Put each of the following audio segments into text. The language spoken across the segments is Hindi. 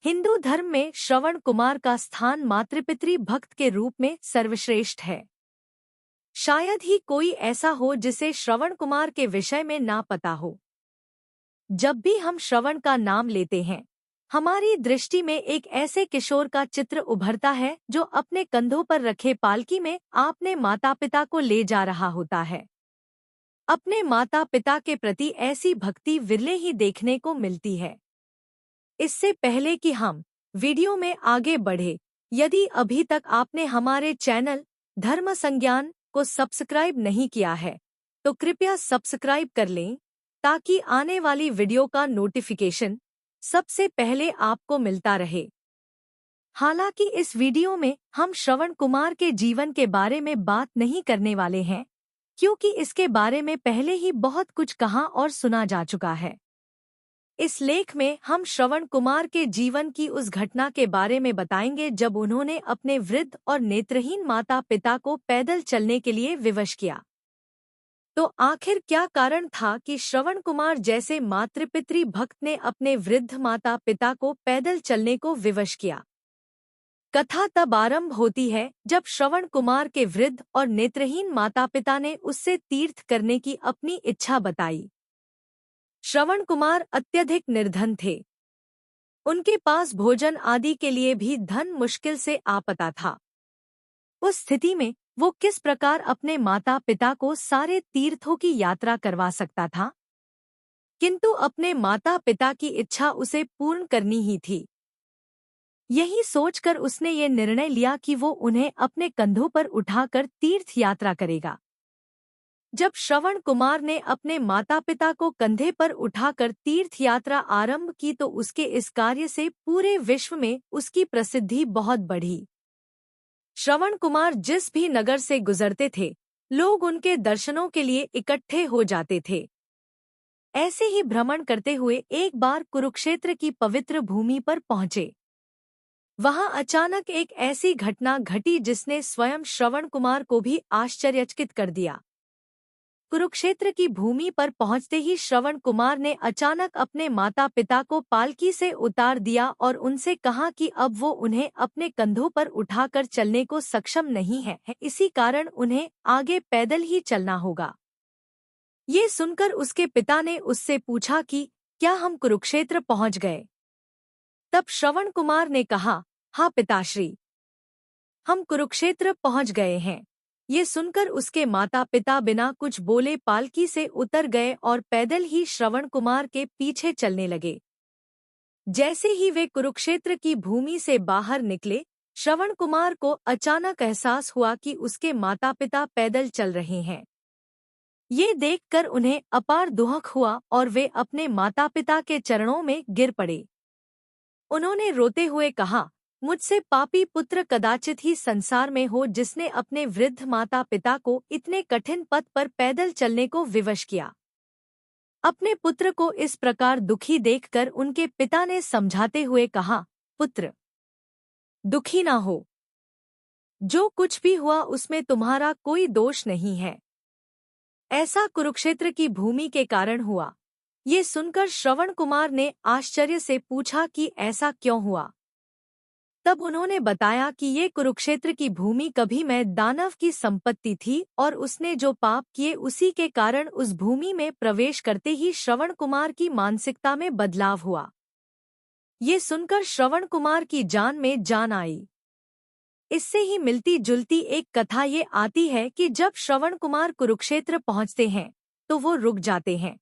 हिंदू धर्म में श्रवण कुमार का स्थान मातृपितृ भक्त के रूप में सर्वश्रेष्ठ है। शायद ही कोई ऐसा हो जिसे श्रवण कुमार के विषय में ना पता हो। जब भी हम श्रवण का नाम लेते हैं, हमारी दृष्टि में एक ऐसे किशोर का चित्र उभरता है जो अपने कंधों पर रखे पालकी में अपने माता पिता को ले जा रहा होता है। अपने माता पिता के प्रति ऐसी भक्ति विरले ही देखने को मिलती है। इससे पहले कि हम वीडियो में आगे बढ़े, यदि अभी तक आपने हमारे चैनल धर्म संज्ञान को सब्सक्राइब नहीं किया है, तो कृपया सब्सक्राइब कर लें ताकि आने वाली वीडियो का नोटिफिकेशन सबसे पहले आपको मिलता रहे। हालांकि इस वीडियो में हम श्रवण कुमार के जीवन के बारे में बात नहीं करने वाले हैं, क्योंकि इसके बारे में पहले ही बहुत कुछ कहा और सुना जा चुका है। इस लेख में हम श्रवण कुमार के जीवन की उस घटना के बारे में बताएंगे जब उन्होंने अपने वृद्ध और नेत्रहीन माता पिता को पैदल चलने के लिए विवश किया। तो आखिर क्या कारण था कि श्रवण कुमार जैसे मातृपितृ भक्त ने अपने वृद्ध माता पिता को पैदल चलने को विवश किया? कथा तब आरंभ होती है जब श्रवण कुमार के वृद्ध और नेत्रहीन माता पिता ने उससे तीर्थ करने की अपनी इच्छा बताई। श्रवण कुमार अत्यधिक निर्धन थे। उनके पास भोजन आदि के लिए भी धन मुश्किल से आ पाता था। उस स्थिति में वो किस प्रकार अपने माता पिता को सारे तीर्थों की यात्रा करवा सकता था? किंतु अपने माता पिता की इच्छा उसे पूर्ण करनी ही थी। यही सोचकर उसने ये निर्णय लिया कि वो उन्हें अपने कंधों पर उठाकर तीर्थ यात्रा करेगा। जब श्रवण कुमार ने अपने माता पिता को कंधे पर उठाकर तीर्थ यात्रा आरंभ की तो उसके इस कार्य से पूरे विश्व में उसकी प्रसिद्धि बहुत बढ़ी। श्रवण कुमार जिस भी नगर से गुजरते थे, लोग उनके दर्शनों के लिए इकट्ठे हो जाते थे। ऐसे ही भ्रमण करते हुए एक बार कुरुक्षेत्र की पवित्र भूमि पर पहुंचे। वहां अचानक एक ऐसी घटना घटी जिसने स्वयं श्रवण कुमार को भी आश्चर्यचकित कर दिया। कुरुक्षेत्र की भूमि पर पहुंचते ही श्रवण कुमार ने अचानक अपने माता पिता को पालकी से उतार दिया और उनसे कहा कि अब वो उन्हें अपने कंधों पर उठाकर चलने को सक्षम नहीं है, इसी कारण उन्हें आगे पैदल ही चलना होगा। ये सुनकर उसके पिता ने उससे पूछा कि क्या हम कुरुक्षेत्र पहुंच गए? तब श्रवण कुमार ने कहा, हाँ पिताश्री, हम कुरुक्षेत्र पहुंच गए हैं। ये सुनकर उसके माता पिता बिना कुछ बोले पालकी से उतर गए और पैदल ही श्रवण कुमार के पीछे चलने लगे। जैसे ही वे कुरुक्षेत्र की भूमि से बाहर निकले, श्रवण कुमार को अचानक एहसास हुआ कि उसके माता पिता पैदल चल रहे हैं। ये देखकर उन्हें अपार दुख हुआ और वे अपने माता पिता के चरणों में गिर पड़े। उन्होंने रोते हुए कहा, मुझसे पापी पुत्र कदाचित ही संसार में हो जिसने अपने वृद्ध माता पिता को इतने कठिन पथ पर पैदल चलने को विवश किया। अपने पुत्र को इस प्रकार दुखी देखकर उनके पिता ने समझाते हुए कहा, पुत्र, दुखी ना हो। जो कुछ भी हुआ उसमें तुम्हारा कोई दोष नहीं है। ऐसा कुरुक्षेत्र की भूमि के कारण हुआ। ये सुनकर श्रवण कुमार ने आश्चर्य से पूछा कि ऐसा क्यों हुआ? तब उन्होंने बताया कि ये कुरुक्षेत्र की भूमि कभी में दानव की संपत्ति थी और उसने जो पाप किए उसी के कारण उस भूमि में प्रवेश करते ही श्रवण कुमार की मानसिकता में बदलाव हुआ। ये सुनकर श्रवण कुमार की जान में जान आई। इससे ही मिलती जुलती एक कथा ये आती है कि जब श्रवण कुमार कुरुक्षेत्र पहुंचते हैं तो वो रुक जाते हैं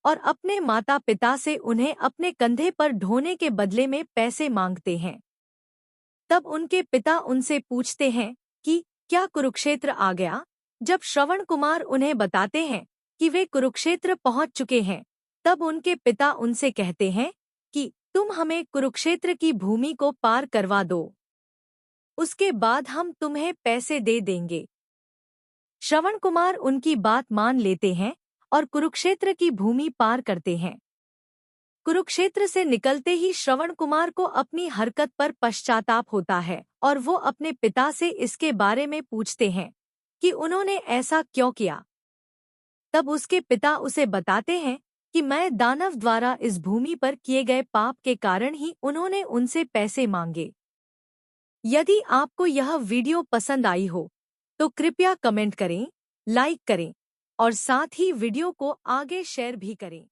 और अपने माता पिता से उन्हें अपने कंधे पर ढोने के बदले में पैसे मांगते हैं। तब उनके पिता उनसे पूछते हैं कि क्या कुरुक्षेत्र आ गया? जब श्रवण कुमार उन्हें बताते हैं कि वे कुरुक्षेत्र पहुंच चुके हैं, तब उनके पिता उनसे कहते हैं कि तुम हमें कुरुक्षेत्र की भूमि को पार करवा दो, उसके बाद हम तुम्हें पैसे दे देंगे। श्रवण कुमार उनकी बात मान लेते हैं और कुरुक्षेत्र की भूमि पार करते हैं। कुरुक्षेत्र से निकलते ही श्रवण कुमार को अपनी हरकत पर पश्चाताप होता है और वो अपने पिता से इसके बारे में पूछते हैं कि उन्होंने ऐसा क्यों किया। तब उसके पिता उसे बताते हैं कि मैं दानव द्वारा इस भूमि पर किए गए पाप के कारण ही उन्होंने उनसे पैसे मांगे। यदि आपको यह वीडियो पसंद आई हो तो कृपया कमेंट करें, लाइक करें और साथ ही वीडियो को आगे शेयर भी करें।